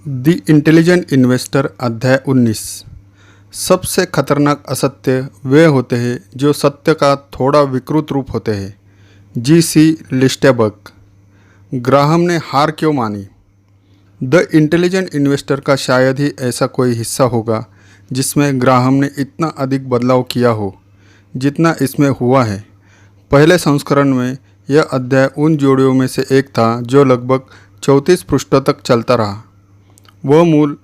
The intelligent investor अध्याय 19। सबसे खतरनाक असत्य वे होते हैं जो सत्य का थोड़ा विकृत रूप होते हैं। जी.सी. लिस्टेबर्ग। ग्राहम ने हार क्यों मानी? द इंटेलिजेंट इन्वेस्टर का शायद ही ऐसा कोई हिस्सा होगा जिसमें ग्राहम ने इतना अधिक बदलाव किया हो जितना इसमें हुआ है। पहले संस्करण में यह अध्याय उन जोड़ियों में से एक था जो लगभग 34 पृष्ठों तक चलता रहा। वह मूल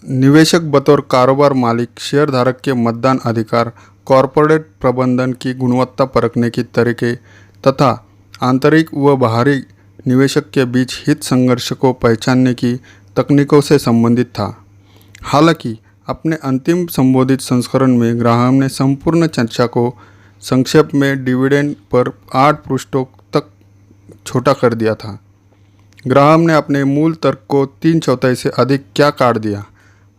निवेशक बतौर कारोबार मालिक, शेयरधारक के मतदान अधिकार, कॉरपोरेट प्रबंधन की गुणवत्ता परखने की तरीके तथा आंतरिक व बाहरी निवेशक के बीच हित संघर्ष को पहचानने की तकनीकों से संबंधित था। हालांकि अपने अंतिम संबोधित संस्करण में ग्राहम ने संपूर्ण चर्चा को संक्षेप में डिविडेंड पर 8 पृष्ठों तक छोटा कर दिया था। ग्राहम ने अपने मूल तर्क को 3/4 से अधिक क्या काट दिया।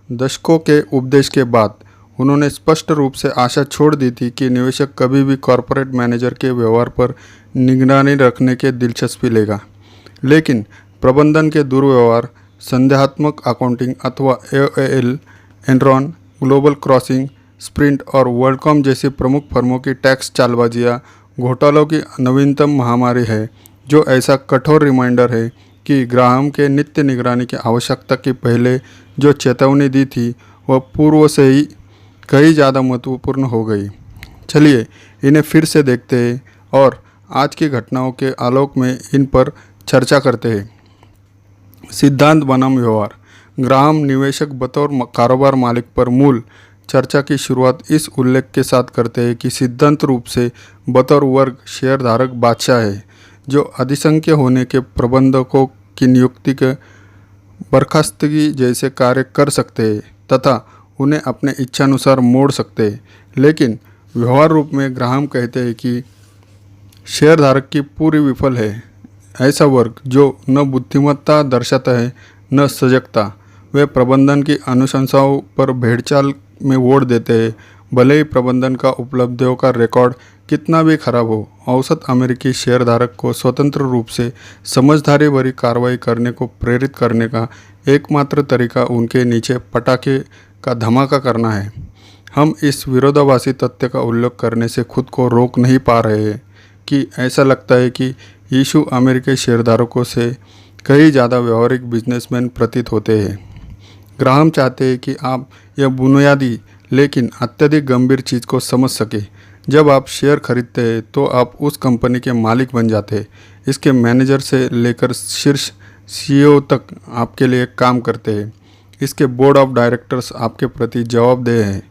दशकों के उपदेश के बाद उन्होंने स्पष्ट रूप से आशा छोड़ दी थी कि निवेशक कभी भी कॉरपोरेट मैनेजर के व्यवहार पर निगरानी रखने के दिलचस्पी लेगा, लेकिन प्रबंधन के दुर्व्यवहार, संदेहात्मक अकाउंटिंग अथवा AOL, Enron, global crossing, sprint और वर्ल्डकॉम जैसी प्रमुख फर्मों की टैक्स चालबाजियां घोटालों की नवीनतम महामारी है, जो ऐसा कठोर रिमाइंडर है कि ग्राहम के नित्य निगरानी की आवश्यकता के पहले जो चेतावनी दी थी वह पूर्व से ही कहीं ज़्यादा महत्वपूर्ण हो गई। चलिए इन्हें फिर से देखते हैं और आज की घटनाओं के आलोक में इन पर चर्चा करते हैं। सिद्धांत बनाम व्यवहार। ग्राहम निवेशक बतौर कारोबार मालिक पर मूल चर्चा की शुरुआत इस उल्लेख के साथ करते हैं कि सिद्धांत रूप से बतौर वर्ग शेयरधारक बादशाह है, जो अधिसंख्य होने के प्रबंधकों की नियुक्ति के बर्खास्तगी जैसे कार्य कर सकते हैं तथा उन्हें अपने इच्छानुसार मोड़ सकते हैं। लेकिन व्यवहार रूप में ग्राहम कहते हैं कि शेयरधारक की पूरी विफल है ऐसा वर्ग जो न बुद्धिमत्ता दर्शाता है न सजगता। वे प्रबंधन की अनुशंसाओं पर भेड़चाल में वोट देते हैं, भले ही प्रबंधन का उपलब्धियों का रिकॉर्ड कितना भी खराब हो। औसत अमेरिकी शेयरधारक को स्वतंत्र रूप से समझदारी भरी कार्रवाई करने को प्रेरित करने का एकमात्र तरीका उनके नीचे पटाखे का धमाका करना है। हम इस विरोधाभासी तथ्य का उल्लेख करने से खुद को रोक नहीं पा रहे हैं कि ऐसा लगता है कि यीशु अमेरिकी शेयरधारकों से कई ज़्यादा व्यवहारिक बिजनेसमैन प्रतीत होते हैं। ग्राहम चाहते हैं कि आप यह बुनियादी लेकिन अत्यधिक गंभीर चीज़ को समझ सके। जब आप शेयर खरीदते हैं तो आप उस कंपनी के मालिक बन जाते हैं। इसके मैनेजर से लेकर शीर्ष सीईओ तक आपके लिए काम करते हैं। इसके बोर्ड ऑफ डायरेक्टर्स आपके प्रति जवाबदेह हैं।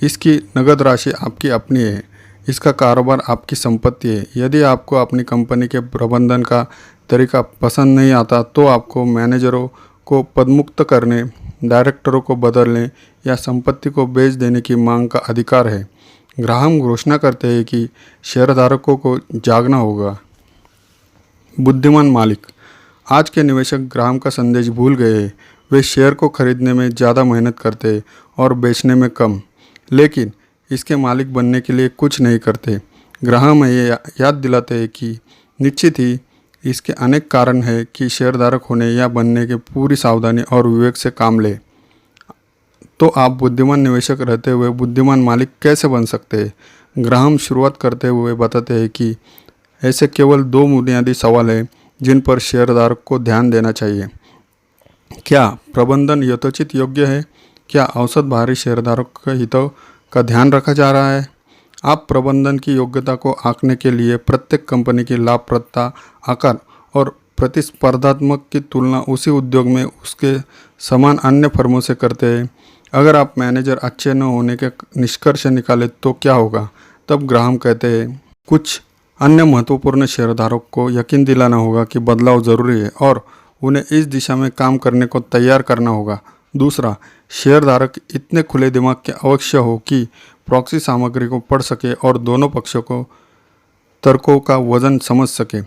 इसकी नगद राशि आपकी अपनी है। इसका कारोबार आपकी संपत्ति है। यदि आपको अपनी कंपनी के प्रबंधन का तरीका पसंद नहीं आता तो आपको मैनेजरों को पदमुक्त करने, डायरेक्टरों को बदलने या संपत्ति को बेच देने की मांग का अधिकार है। ग्राहम घोषणा करते हैं कि शेयरधारकों को जागना होगा। बुद्धिमान मालिक। आज के निवेशक ग्राहम का संदेश भूल गए हैं। वे शेयर को खरीदने में ज़्यादा मेहनत करते हैं और बेचने में कम, लेकिन इसके मालिक बनने के लिए कुछ नहीं करते। ग्राहम ये याद दिलाते हैं कि निश्चित ही इसके अनेक कारण हैं कि शेयरधारक होने या बनने के पूरी सावधानी और विवेक से काम लें। तो आप बुद्धिमान निवेशक रहते हुए बुद्धिमान मालिक कैसे बन सकते हैं? ग्राहम शुरुआत करते हुए बताते हैं कि ऐसे केवल 2 बुनियादी सवाल हैं जिन पर शेयरधारक को ध्यान देना चाहिए। क्या प्रबंधन यथोचित योग्य है? क्या औसत बाहरी शेयरधारक के हितों का ध्यान रखा जा रहा है? आप प्रबंधन की योग्यता को आंकने के लिए प्रत्येक कंपनी की लाभप्रदता, आकार और प्रतिस्पर्धात्मक की तुलना उसी उद्योग में उसके समान अन्य फर्मों से करते हैं। अगर आप मैनेजर अच्छे न होने के निष्कर्ष निकाले तो क्या होगा? तब ग्राहम कहते हैं कुछ अन्य महत्वपूर्ण शेयरधारकों को यकीन दिलाना होगा कि बदलाव ज़रूरी है और उन्हें इस दिशा में काम करने को तैयार करना होगा। दूसरा, शेयरधारक इतने खुले दिमाग के अवश्य हो कि प्रॉक्सी सामग्री को पढ़ सके और दोनों पक्षों को तर्कों का वजन समझ सके।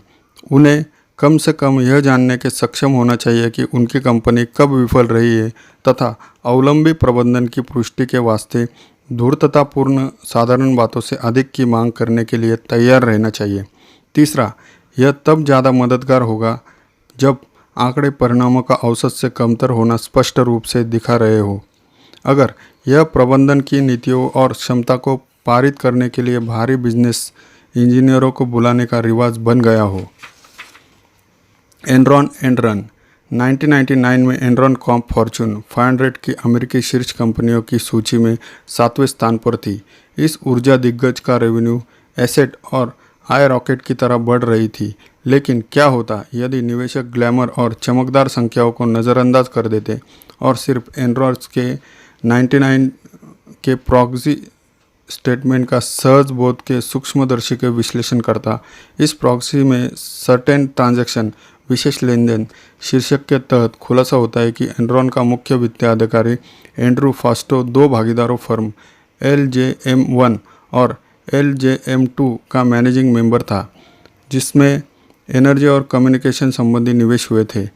उन्हें कम से कम यह जानने के सक्षम होना चाहिए कि उनकी कंपनी कब विफल रही है तथा अवलंबी प्रबंधन की पुष्टि के वास्ते धूर्ततापूर्ण साधारण बातों से अधिक की मांग करने के लिए तैयार रहना चाहिए। तीसरा, यह तब ज़्यादा मददगार होगा जब आंकड़े परिणामों का औसत से कमतर होना स्पष्ट रूप से दिखा रहे हो। अगर यह प्रबंधन की नीतियों और क्षमता को पारित करने के लिए भारी बिजनेस इंजीनियरों को बुलाने का रिवाज बन गया हो। एनरॉन एंड रन 1999 में एनरॉन कॉर्प फॉर्च्यून 500 की अमेरिकी शीर्ष कंपनियों की सूची में 7वें स्थान पर थी। इस ऊर्जा दिग्गज का रेवेन्यू, एसेट और आय रॉकेट की तरह बढ़ रही थी। लेकिन क्या होता यदि निवेशक ग्लैमर और चमकदार संख्याओं को नज़रअंदाज कर देते और सिर्फ एनरॉन के 99 के प्रॉक्सी स्टेटमेंट का सहज बोध के सूक्ष्मदर्शी के विश्लेषण करता। इस प्रॉक्सी में सर्टेन ट्रांजैक्शन, विशेष लेन देन शीर्षक के तहत खुलासा होता है कि एनरॉन का मुख्य वित्तीय अधिकारी एंड्रू फास्टो 2 भागीदारों फर्म LJM1 और LJM2 का मैनेजिंग मेंबर था, जिसमें एनर्जी और कम्युनिकेशन संबंधी निवेश हुए थे।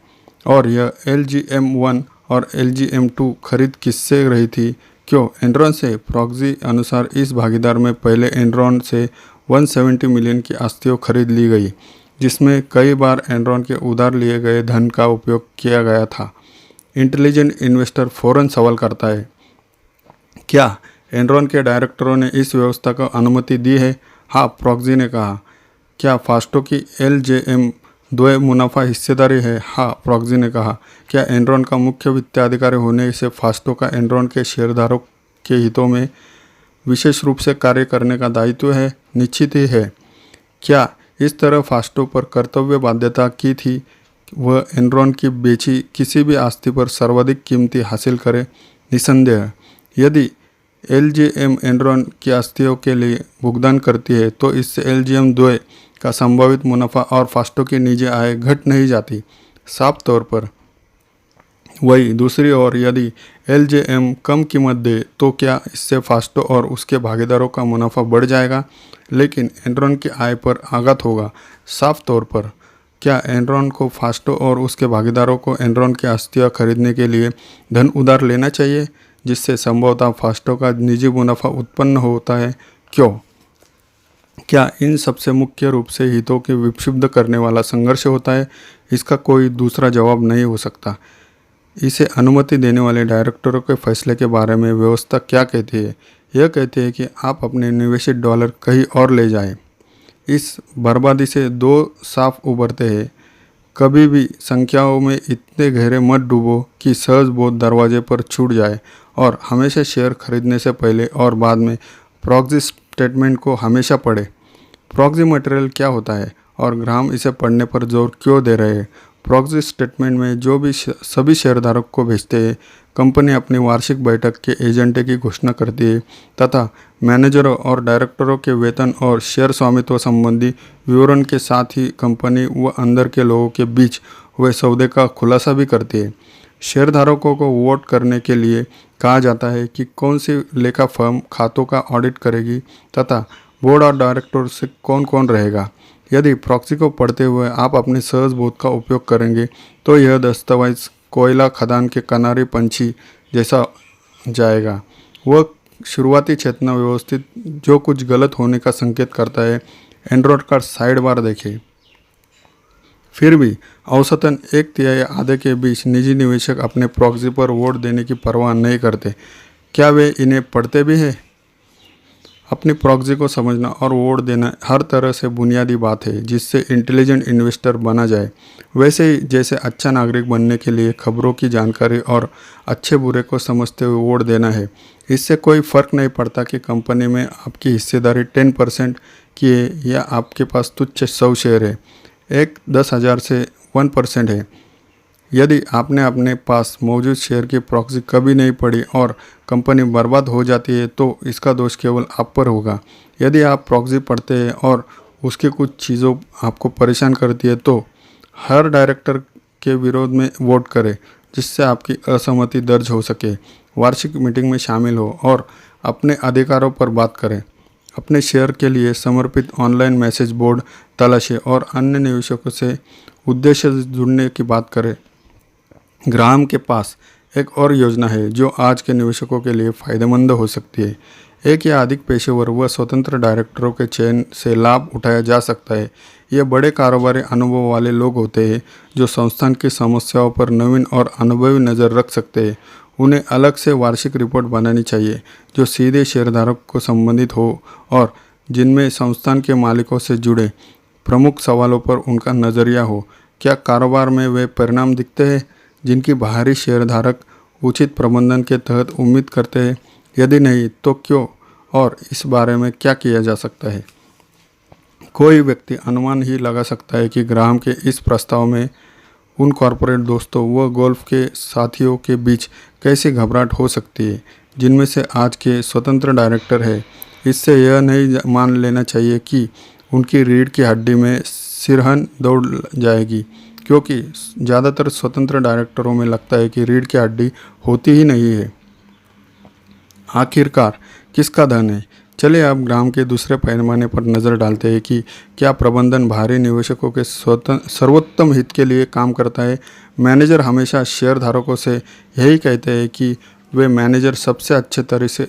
और यह LJM1 और LJM2 खरीद किससे रही थी? क्यों? एनरॉन से। प्रॉक्सी अनुसार इस भागीदार में पहले एनरॉन से 170 मिलियन की आस्तियों खरीद ली गई, जिसमें कई बार एनरॉन के उधार लिए गए धन का उपयोग किया गया था। इंटेलिजेंट इन्वेस्टर फौरन सवाल करता है, क्या एनरॉन के डायरेक्टरों ने इस व्यवस्था को अनुमति दी है? हाँ, प्रॉक्सी ने कहा। क्या फास्टो की LJM2 मुनाफा हिस्सेदारी है? हाँ, प्रॉक्सी ने कहा। क्या एनरॉन का मुख्य वित्तीय अधिकारी होने से फास्टो का एनरॉन के शेयरधारकों के हितों में विशेष रूप से कार्य करने का दायित्व है? निश्चित ही है। क्या इस तरह फास्टो पर कर्तव्य बाध्यता की थी वह एनरॉन की बेची किसी भी आस्ति पर सर्वाधिक कीमती हासिल करे? निसंदेह। यदि LJM एनरॉन की आस्तियों के लिए भुगतान करती है तो इससे LJM2 का संभावित मुनाफा और फास्टो की निजी आय घट नहीं जाती। साफ तौर पर वही दूसरी ओर यदि LJM कम कीमत दे तो क्या इससे फास्टो और उसके भागीदारों का मुनाफा बढ़ जाएगा, लेकिन एनरॉन की आय पर आघात होगा। साफ तौर पर क्या एनरॉन को फास्टो और उसके भागीदारों को एनरॉन की आस्तियाँ खरीदने के लिए धन उधार लेना चाहिए, जिससे संभवतः फास्टो का निजी मुनाफा उत्पन्न होता है? क्यों? क्या इन सबसे मुख्य रूप से हितों के विक्षुब्ध करने वाला संघर्ष होता है? इसका कोई दूसरा जवाब नहीं हो सकता। इसे अनुमति देने वाले डायरेक्टरों के फैसले के बारे में व्यवस्था क्या कहती है? यह कहती है कि आप अपने निवेशित डॉलर कहीं और ले जाएं। इस बर्बादी से 2 साफ उभरते हैं। कभी भी संख्याओं में इतने गहरे मत डूबो कि सहज बोध दरवाजे पर छूट जाए, और हमेशा शेयर खरीदने से पहले और बाद में प्रॉक्सी स्टेटमेंट को हमेशा पढ़ें। प्रॉक्सी मटेरियल क्या होता है और ग्राहक इसे पढ़ने पर जोर क्यों दे रहे हैं? प्रॉक्सी स्टेटमेंट में जो भी सभी शेयरधारक को भेजते हैं, कंपनी अपनी वार्षिक बैठक के एजेंडे की घोषणा करती है तथा मैनेजरों और डायरेक्टरों के वेतन और शेयर स्वामित्व संबंधी विवरण के साथ ही कंपनी व अंदर के लोगों के बीच हुए सौदे का खुलासा भी करती है। शेयरधारकों को वोट करने के लिए कहा जाता है कि कौन सी लेखा फर्म खातों का ऑडिट करेगी तथा बोर्ड और डायरेक्टर से कौन कौन रहेगा। यदि प्रॉक्सी को पढ़ते हुए आप अपने सहज बोध का उपयोग करेंगे तो यह दस्तावेज कोयला खदान के कनारी पंछी जैसा जाएगा। वह शुरुआती चेतना व्यवस्थित जो कुछ गलत होने का संकेत करता है। एंड्रॉयड का साइड बार देखें। फिर भी औसतन 1/3 आधे के बीच निजी निवेशक अपने प्रॉक्सी पर वोट देने की परवाह नहीं करते। क्या वे इन्हें पढ़ते भी हैं? अपनी प्रॉक्सी को समझना और वोट देना हर तरह से बुनियादी बात है जिससे इंटेलिजेंट इन्वेस्टर बना जाए। वैसे ही जैसे अच्छा नागरिक बनने के लिए खबरों की जानकारी और अच्छे बुरे को समझते हुए वोट देना है। इससे कोई फ़र्क नहीं पड़ता कि कंपनी में आपकी हिस्सेदारी 10% की है या आपके पास तुच्छ 100 शेयर है। एक 10,000 से 1% है। यदि आपने अपने पास मौजूद शेयर की प्रॉक्सी कभी नहीं पढ़ी और कंपनी बर्बाद हो जाती है तो इसका दोष केवल आप पर होगा। यदि आप प्रॉक्सी पढ़ते हैं और उसकी कुछ चीज़ों आपको परेशान करती है तो हर डायरेक्टर के विरोध में वोट करें जिससे आपकी असहमति दर्ज हो सके। वार्षिक मीटिंग में शामिल हो और अपने अधिकारों पर बात करें। अपने शेयर के लिए समर्पित ऑनलाइन मैसेज बोर्ड तलाशें और अन्य निवेशकों से उद्देश्य से जुड़ने की बात करें। ग्राहम के पास एक और योजना है जो आज के निवेशकों के लिए फ़ायदेमंद हो सकती है। एक या अधिक पेशेवर व स्वतंत्र डायरेक्टरों के चयन से लाभ उठाया जा सकता है। ये बड़े कारोबारी अनुभव वाले लोग होते हैं जो संस्थान की समस्याओं पर नवीन और अनुभवी नज़र रख सकते हैं। उन्हें अलग से वार्षिक रिपोर्ट बनानी चाहिए जो सीधे शेयरधारक को संबंधित हो और जिनमें संस्थान के मालिकों से जुड़े प्रमुख सवालों पर उनका नज़रिया हो। क्या कारोबार में वे परिणाम दिखते हैं जिनकी बाहरी शेयरधारक उचित प्रबंधन के तहत उम्मीद करते हैं? यदि नहीं तो क्यों, और इस बारे में क्या किया जा सकता है? कोई व्यक्ति अनुमान ही लगा सकता है कि ग्राहम के इस प्रस्ताव में उन कॉरपोरेट दोस्तों व गोल्फ के साथियों के बीच कैसी घबराहट हो सकती है जिनमें से आज के स्वतंत्र डायरेक्टर है। इससे यह नहीं मान लेना चाहिए कि उनकी रीढ़ की हड्डी में सिरहन दौड़ जाएगी, क्योंकि ज़्यादातर स्वतंत्र डायरेक्टरों में लगता है कि रीढ़ की हड्डी होती ही नहीं है। आखिरकार किसका धन है? चलिए अब ग्राम के दूसरे पैमाने पर नज़र डालते हैं कि क्या प्रबंधन बाहरी निवेशकों के सर्वोत्तम हित के लिए काम करता है। मैनेजर हमेशा शेयरधारकों से यही कहते हैं कि वे मैनेजर सबसे अच्छे तरह से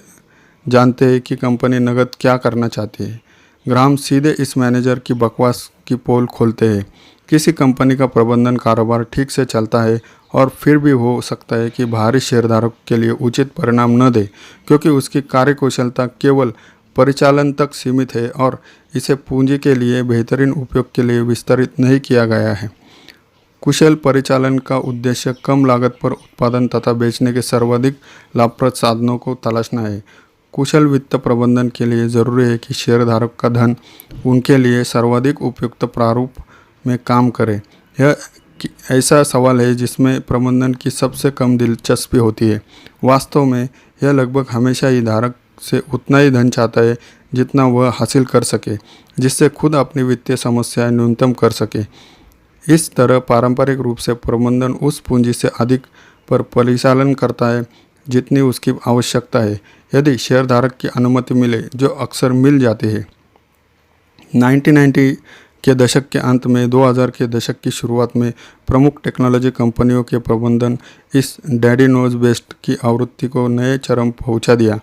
जानते हैं कि कंपनी नकद क्या करना चाहती है। ग्राहम सीधे इस मैनेजर की बकवास की पोल खोलते हैं। किसी कंपनी का प्रबंधन कारोबार ठीक से चलता है और फिर भी हो सकता है कि बाहरी शेयरधारक के लिए उचित परिणाम न दे, क्योंकि उसकी कार्यकुशलता केवल परिचालन तक सीमित है और इसे पूंजी के लिए बेहतरीन उपयोग के लिए विस्तारित नहीं किया गया है। कुशल परिचालन का उद्देश्य कम लागत पर उत्पादन तथा बेचने के सर्वाधिक लाभप्रद साधनों को तलाशना है। कुशल वित्त प्रबंधन के लिए ज़रूरी है कि शेयरधारक का धन उनके लिए सर्वाधिक उपयुक्त प्रारूप में काम करे। यह ऐसा सवाल है जिसमें प्रबंधन की सबसे कम दिलचस्पी होती है। वास्तव में यह लगभग हमेशा ही धारक से उतना ही धन चाहता है जितना वह हासिल कर सके, जिससे खुद अपनी वित्तीय समस्याएं न्यूनतम कर सके। इस तरह पारंपरिक रूप से प्रबंधन उस पूंजी से अधिक पर परिचालन करता है जितनी उसकी आवश्यकता है, यदि शेयरधारक की अनुमति मिले, जो अक्सर मिल जाती है। 1990 के दशक के अंत में 2000 के दशक की शुरुआत में प्रमुख टेक्नोलॉजी कंपनियों के प्रबंधन इस डैडी नोज बेस्ट की आवृत्ति को नए चरम पहुंचा दिया।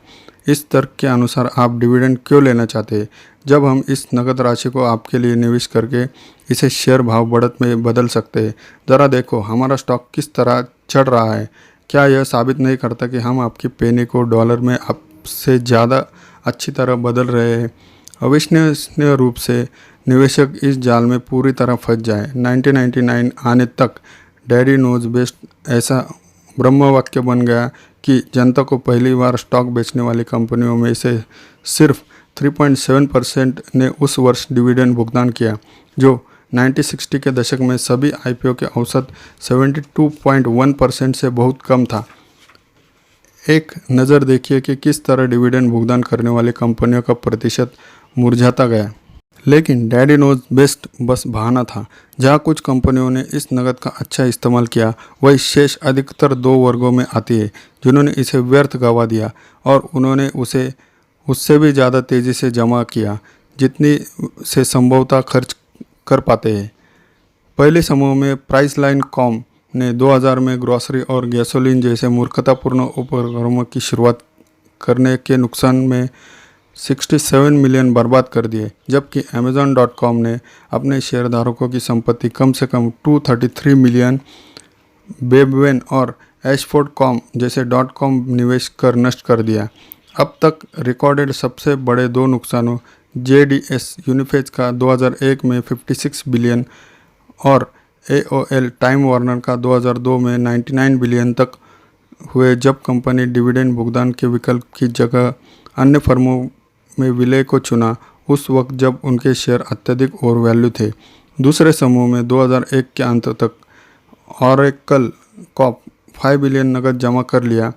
इस तर्क के अनुसार आप डिविडेंड क्यों लेना चाहते हैं, जब हम इस नकद राशि को आपके लिए निवेश करके इसे शेयर भाव बढ़त में बदल सकते हैं। ज़रा देखो हमारा स्टॉक किस तरह चढ़ रहा है। क्या यह साबित नहीं करता कि हम आपकी पेनी को डॉलर में आपसे ज़्यादा अच्छी तरह बदल रहे हैं? अविश्वसनीय रूप से निवेशक इस जाल में पूरी तरह फंस जाए। 1999 आने तक डैडी नोज बेस्ट ऐसा ब्रह्मवाक्य बन गया कि जनता को पहली बार स्टॉक बेचने वाली कंपनियों में से सिर्फ 3.7% ने उस वर्ष डिविडेंड भुगतान किया, जो 1960 के दशक में सभी आईपीओ के औसत 72.1% से बहुत कम था। एक नज़र देखिए कि किस तरह डिविडेंड भुगतान करने वाली कंपनियों का प्रतिशत मुरझाता गया। लेकिन डैडी नोज बेस्ट बस बहाना था। जहाँ कुछ कंपनियों ने इस नकद का अच्छा इस्तेमाल किया, वही शेष अधिकतर दो वर्गों में आती है जिन्होंने इसे व्यर्थ गंवा दिया और उन्होंने उसे उससे भी ज़्यादा तेज़ी से जमा किया जितनी से संभवतः खर्च कर पाते हैं। पहले समूह में प्राइसलाइन कॉम ने 2000 में ग्रोसरी और गैसोलीन जैसे मूर्खतापूर्ण उपक्रमों की शुरुआत करने के नुकसान में 67 मिलियन बर्बाद कर दिए, जबकि Amazon.com ने अपने शेयरधारकों की संपत्ति कम से कम 233 मिलियन बेबवेन और एशफोर्ड.com जैसे .com निवेश कर नष्ट कर दिया। अब तक रिकॉर्डेड सबसे बड़े दो नुकसानों JDS यूनिफेज का 2001 में 56 बिलियन और AOL टाइम वार्नर का 2002 में 99 बिलियन तक हुए, जब कंपनी डिविडेंड भुगतान के विकल्प की जगह अन्य फर्मों में विलय को चुना, उस वक्त जब उनके शेयर अत्यधिक ओवर वैल्यू थे। दूसरे समूह में 2001 के अंत तक ऑरेकल कॉप 5 बिलियन नकद जमा कर लिया।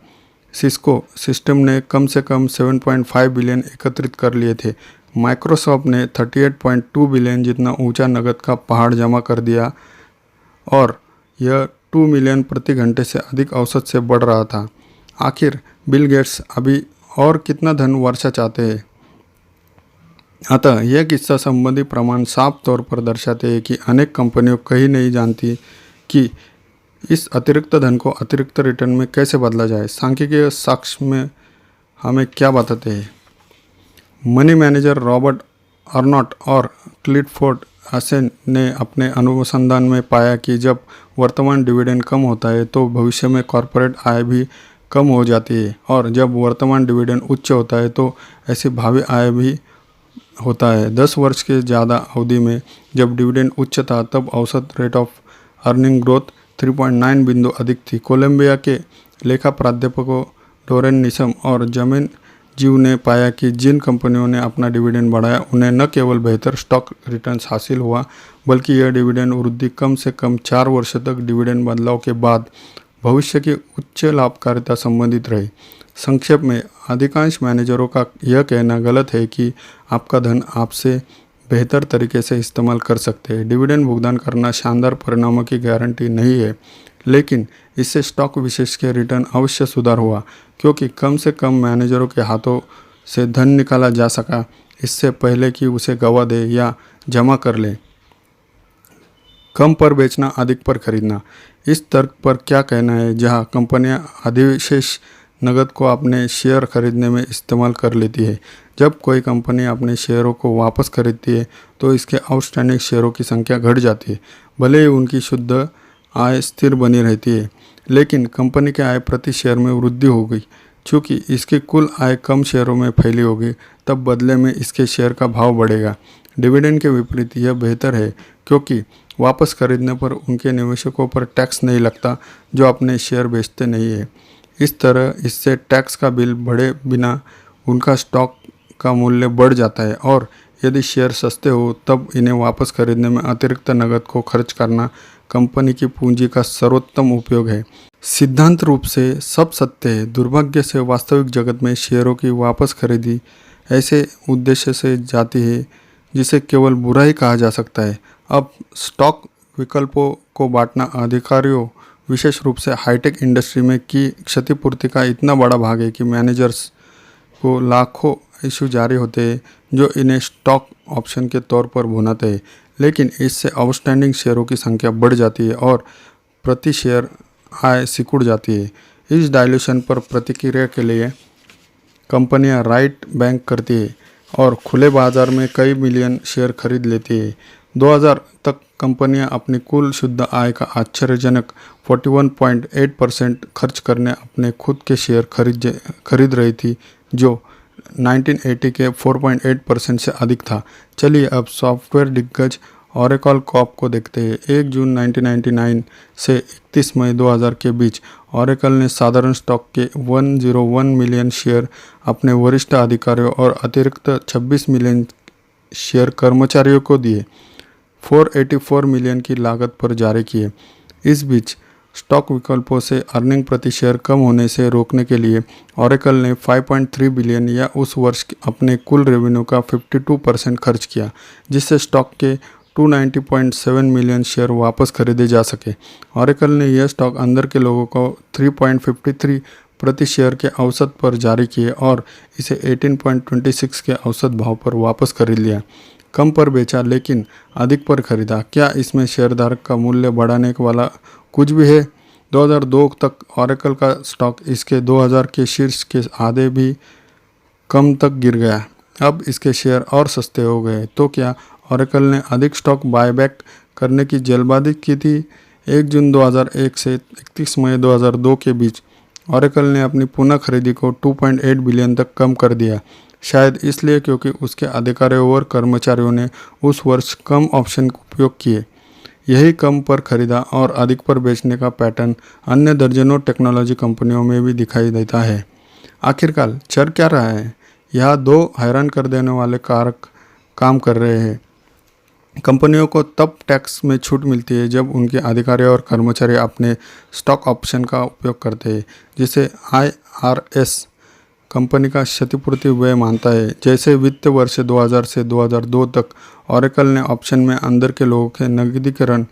सिस्को सिस्टम ने कम से कम 7.5 बिलियन एकत्रित कर लिए थे। माइक्रोसॉफ्ट ने 38.2 बिलियन जितना ऊंचा नकद का पहाड़ जमा कर दिया और यह 2 मिलियन प्रति घंटे से अधिक औसत से बढ़ रहा था। आखिर बिल गेट्स अभी और कितना धन वर्षा चाहते हैं? अतः यह किस्सा संबंधी प्रमाण साफ तौर पर दर्शाते हैं कि अनेक कंपनियों कहीं नहीं जानती कि इस अतिरिक्त धन को अतिरिक्त रिटर्न में कैसे बदला जाए। सांख्यिकीय साक्ष्य में हमें क्या बताते हैं? मनी मैनेजर रॉबर्ट अर्नॉट और क्लिटफोर्ड आसे ने अपने अनुसंधान में पाया कि जब वर्तमान डिविडेंड कम होता है तो भविष्य में कॉरपोरेट आय भी कम हो जाती है, और जब वर्तमान डिविडेंड उच्च होता है तो ऐसी भावी आय भी होता है। 10 वर्ष के ज़्यादा अवधि में जब डिविडेंड उच्च था तब औसत रेट ऑफ अर्निंग ग्रोथ 3.9 बिंदु अधिक थी। कोलंबिया के लेखा प्राध्यापकों डोरेन निसम और जमीन जीव ने पाया कि जिन कंपनियों ने अपना डिविडेंड बढ़ाया उन्हें न केवल बेहतर स्टॉक रिटर्न्स हासिल हुआ, बल्कि यह डिविडेंड वृद्धि कम से कम 4 वर्ष तक डिविडेंड बदलाव के बाद भविष्य की उच्च लाभकारिता संबंधित रही। संक्षेप में, अधिकांश मैनेजरों का यह कहना गलत है कि आपका धन आपसे बेहतर तरीके से इस्तेमाल कर सकते हैं। डिविडेंड भुगतान करना शानदार परिणामों की गारंटी नहीं है, लेकिन इससे स्टॉक विशेष के रिटर्न अवश्य सुधार हुआ, क्योंकि कम से कम मैनेजरों के हाथों से धन निकाला जा सका इससे पहले कि उसे गवा दे या जमा कर ले। कम पर बेचना, अधिक पर खरीदना। इस तर्क पर क्या कहना है, जहां कंपनियां अधिशेष नकद को अपने शेयर खरीदने में इस्तेमाल कर लेती है। जब कोई कंपनी अपने शेयरों को वापस खरीदती है तो इसके आउटस्टैंडिंग शेयरों की संख्या घट जाती है, भले ही उनकी शुद्ध आय स्थिर बनी रहती है, लेकिन कंपनी के आय प्रति शेयर में वृद्धि हो गई। चूँकि इसकी कुल आय कम शेयरों में फैली होगी, तब बदले में इसके शेयर का भाव बढ़ेगा। डिविडेंड के विपरीत यह बेहतर है, क्योंकि वापस खरीदने पर उनके निवेशकों पर टैक्स नहीं लगता जो अपने शेयर बेचते नहीं है। इस तरह इससे टैक्स का बिल बढ़े बिना उनका स्टॉक का मूल्य बढ़ जाता है, और यदि शेयर सस्ते हो तब इन्हें वापस खरीदने में अतिरिक्त नकद को खर्च करना कंपनी की पूंजी का सर्वोत्तम उपयोग है। सिद्धांत रूप से सब सत्य है। दुर्भाग्य से वास्तविक जगत में शेयरों की वापस खरीदी ऐसे उद्देश्य से जाती है जिसे केवल बुरा ही कहा जा सकता है। अब स्टॉक विकल्पों को बांटना अधिकारियों, विशेष रूप से हाईटेक इंडस्ट्री में की क्षतिपूर्ति का इतना बड़ा भाग है कि मैनेजर्स को लाखों इशू जारी होते हैं जो इन्हें स्टॉक ऑप्शन के तौर पर भुनाते हैं, लेकिन इससे आउटस्टैंडिंग शेयरों की संख्या बढ़ जाती है और प्रति शेयर आय सिकुड़ जाती है। इस डायल्यूशन पर प्रतिक्रिया के लिए कंपनियां राइट बैंक करती है और खुले बाजार में कई मिलियन शेयर खरीद लेती है। 2000 तक कंपनियां अपनी कुल शुद्ध आय का आश्चर्यजनक 41.8% खर्च करने अपने खुद के शेयर खरीद रही थी, जो 1980 के 4.8% से अधिक था। चलिए अब सॉफ्टवेयर दिग्गज ओरेकल कॉर्प को देखते हैं। 1 जून 1999 से 31 मई 2000 के बीच ओरेकल ने साधारण स्टॉक के 101 मिलियन शेयर अपने वरिष्ठ अधिकारियों और अतिरिक्त 26 मिलियन शेयर कर्मचारियों को दिए, 484 मिलियन की लागत पर जारी किए। इस बीच स्टॉक विकल्पों से अर्निंग प्रति शेयर कम होने से रोकने के लिए ओरेकल ने 5.3 बिलियन या उस वर्ष अपने कुल रेवेन्यू का 52% खर्च किया, जिससे स्टॉक के 290.7 मिलियन शेयर वापस खरीदे जा सके। ओरेकल ने यह स्टॉक अंदर के लोगों को 3.53 प्रति शेयर के औसत पर जारी किए और इसे 18.26 के औसत भाव पर वापस खरीद लिया। कम पर बेचा लेकिन अधिक पर खरीदा। क्या इसमें शेयरधारक का मूल्य बढ़ाने वाला कुछ भी है? 2002 तक ओरेकल का स्टॉक इसके 2000 के शीर्ष के आधे भी कम तक गिर गया। अब इसके शेयर और सस्ते हो गए। तो क्या ओरेकल ने अधिक स्टॉक बायबैक करने की जल्दबाजी की थी? 1 जून 2001 से 31 मई 2002 के बीच ओरेकल ने अपनी पुनः खरीदी को 2.8 बिलियन तक कम कर दिया, शायद इसलिए क्योंकि उसके अधिकारियों और कर्मचारियों ने उस वर्ष कम ऑप्शन उपयोग किए। यही कम पर खरीदा और अधिक पर बेचने का पैटर्न अन्य दर्जनों टेक्नोलॉजी कंपनियों में भी दिखाई देता है। आखिरकार चल क्या रहा है? यह 2 हैरान कर देने वाले कारक काम कर रहे हैं। कंपनियों को तब टैक्स में छूट मिलती है जब उनके अधिकारी और कर्मचारी अपने स्टॉक ऑप्शन का उपयोग करते हैं, जिसे IRS कंपनी का क्षतिपूर्ति व्यय मानता है। जैसे वित्त वर्ष 2000 से 2002 तक ओरेकल ने ऑप्शन में अंदर के लोगों के नकदीकरण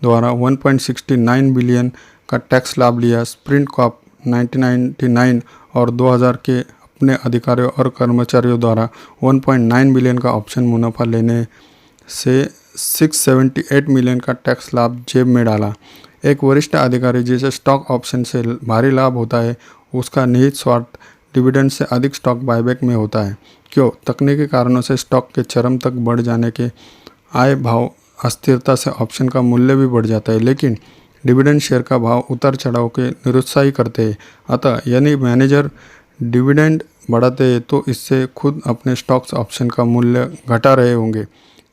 द्वारा 1.69 बिलियन का टैक्स लाभ लिया। स्प्रिंट कॉर्प 1999 और 2000 के अपने अधिकारियों और कर्मचारियों द्वारा 1.9 बिलियन का ऑप्शन मुनाफा लेने से 678 मिलियन का टैक्स लाभ जेब में डाला। एक वरिष्ठ अधिकारी जिसे स्टॉक ऑप्शन से भारी लाभ होता है, उसका निहित स्वार्थ डिविडेंड से अधिक स्टॉक बायबैक में होता है। क्यों? तकनीकी कारणों से स्टॉक के चरम तक बढ़ जाने के आय भाव अस्थिरता से ऑप्शन का मूल्य भी बढ़ जाता है, लेकिन डिविडेंड शेयर का भाव उतार चढ़ाव के निरुत्साही करते हैं। अतः यदि मैनेजर डिविडेंड बढ़ाते हैं तो इससे खुद अपने स्टॉक्स ऑप्शन का मूल्य घटा रहे होंगे।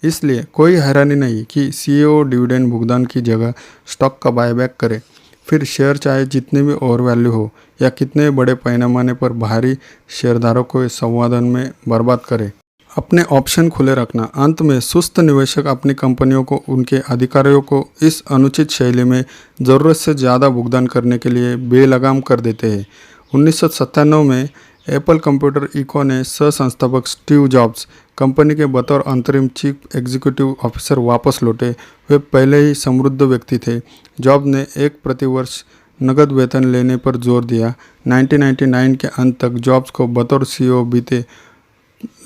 इसलिए कोई हैरानी नहीं कि सीईओ डिविडेंड भुगतान की जगह स्टॉक का बायबैक करे, फिर शेयर चाहे जितनी भी ओवर वैल्यू हो या कितने बड़े पैमाने पर बाहरी शेयरधारकों के संवादन में बर्बाद करे। अपने ऑप्शन खुले रखना। अंत में सुस्त निवेशक अपनी कंपनियों को उनके अधिकारियों को इस अनुचित शैली में ज़रूरत से ज़्यादा भुगतान करने के लिए बेलगाम कर देते हैं। 1997 में एप्पल कंप्यूटर इको ने सह संस्थापक स्टीव जॉब्स कंपनी के बतौर अंतरिम चीफ एग्जीक्यूटिव ऑफिसर वापस लौटे। वे पहले ही समृद्ध व्यक्ति थे। जॉब ने एक प्रतिवर्ष नगद वेतन लेने पर जोर दिया। 1999 के अंत तक जॉब्स को बतौर सीईओ बीते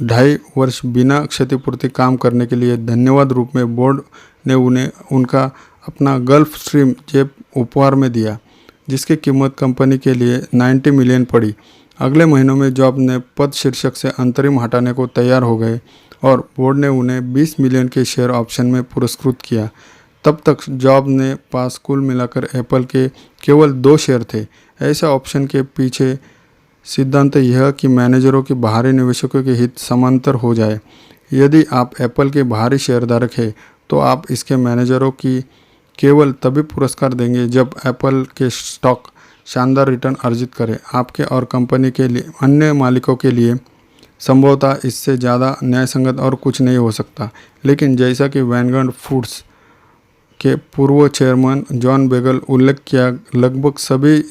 2.5 वर्ष बिना क्षतिपूर्ति काम करने के लिए धन्यवाद रूप में बोर्ड ने उन्हें उनका अपना गल्फ स्ट्रीम जेट उपहार में दिया, जिसकी कीमत कंपनी के लिए 90 मिलियन पड़ी। अगले महीनों में जॉब ने पद शीर्षक से अंतरिम हटाने को तैयार हो गए और बोर्ड ने उन्हें 20 मिलियन के शेयर ऑप्शन में पुरस्कृत किया। तब तक जॉब ने पास कुल मिलाकर एप्पल के केवल 2 शेयर थे। ऐसे ऑप्शन के पीछे सिद्धांत यह कि मैनेजरों की बाहरी निवेशकों के हित समांतर हो जाए। यदि आप एप्पल के बाहरी शेयरधारक हैं तो आप इसके मैनेजरों की केवल तभी पुरस्कार देंगे जब एप्पल के स्टॉक शानदार रिटर्न अर्जित करें। आपके और कंपनी के लिए अन्य मालिकों के लिए संभवतः इससे ज़्यादा न्यायसंगत और कुछ नहीं हो सकता। लेकिन जैसा कि वैनगार्ड फूड्स के पूर्व चेयरमैन जॉन बेगल उल्लेख किया, लगभग सभी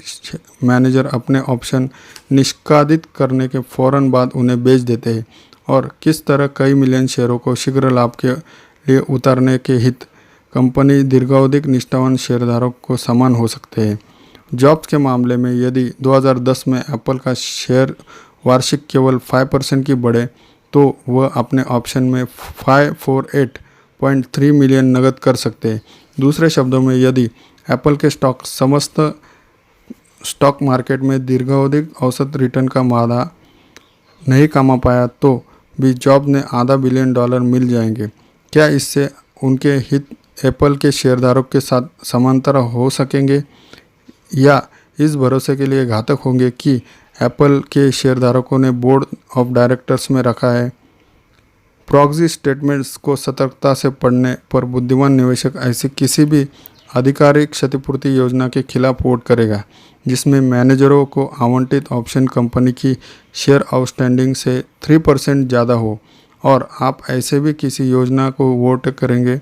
मैनेजर अपने ऑप्शन निष्कादित करने के फौरन बाद उन्हें बेच देते हैं और किस तरह कई मिलियन शेयरों को शीघ्र लाभ के लिए उतारने के हित कंपनी दीर्घावधिक निष्ठावान शेयरधारक को समान हो सकते हैं। जॉब्स के मामले में यदि 2010 में एप्पल का शेयर वार्षिक केवल 5% की बढ़े तो वह अपने ऑप्शन में 548.3 मिलियन नकद कर सकते हैं। दूसरे शब्दों में, यदि एप्पल के स्टॉक समस्त स्टॉक मार्केट में दीर्घावधिक औसत रिटर्न का वादा नहीं कमा पाया तो भी जॉब ने $500 बिलियन मिल जाएंगे। क्या इससे उनके हित एप्पल के शेयरधारकों के साथ समांतर हो सकेंगे या इस भरोसे के लिए घातक होंगे कि एप्पल के शेयरधारकों ने बोर्ड ऑफ डायरेक्टर्स में रखा है। प्रॉक्सी स्टेटमेंट्स को सतर्कता से पढ़ने पर बुद्धिमान निवेशक ऐसी किसी भी आधिकारिक क्षतिपूर्ति योजना के खिलाफ वोट करेगा जिसमें मैनेजरों को आवंटित ऑप्शन कंपनी की शेयर आउटस्टैंडिंग से 3% ज़्यादा हो, और आप ऐसे भी किसी योजना को वोट करेंगे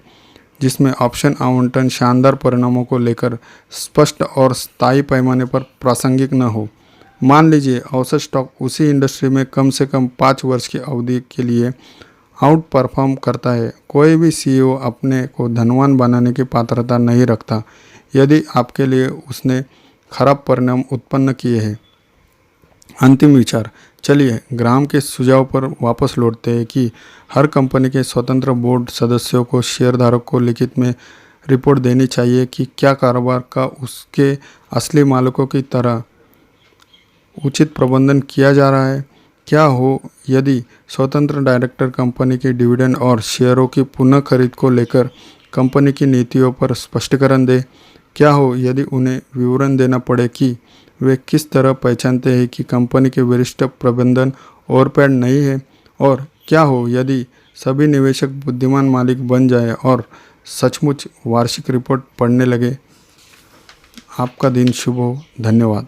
जिसमें ऑप्शन आवंटन शानदार परिणामों को लेकर स्पष्ट और स्थायी पैमाने पर प्रासंगिक न हो। मान लीजिए औसत स्टॉक उसी इंडस्ट्री में कम से कम 5 वर्ष की अवधि के लिए आउट परफॉर्म करता है। कोई भी सीईओ अपने को धनवान बनाने की पात्रता नहीं रखता यदि आपके लिए उसने खराब परिणाम उत्पन्न किए हैं। अंतिम विचार। चलिए ग्राहम के सुझाव पर वापस लौटते हैं कि हर कंपनी के स्वतंत्र बोर्ड सदस्यों को शेयरधारक को लिखित में रिपोर्ट देनी चाहिए कि क्या कारोबार का उसके असली मालिकों की तरह उचित प्रबंधन किया जा रहा है। क्या हो यदि स्वतंत्र डायरेक्टर कंपनी के डिविडेंड और शेयरों की पुनः खरीद को लेकर कंपनी की नीतियों पर स्पष्टीकरण दे। क्या हो यदि उन्हें विवरण देना पड़े कि वे किस तरह पहचानते हैं कि कंपनी के वरिष्ठ प्रबंधन ओवरपेड नहीं है। और क्या हो यदि सभी निवेशक बुद्धिमान मालिक बन जाए और सचमुच वार्षिक रिपोर्ट पढ़ने लगे। आपका दिन शुभ हो। धन्यवाद।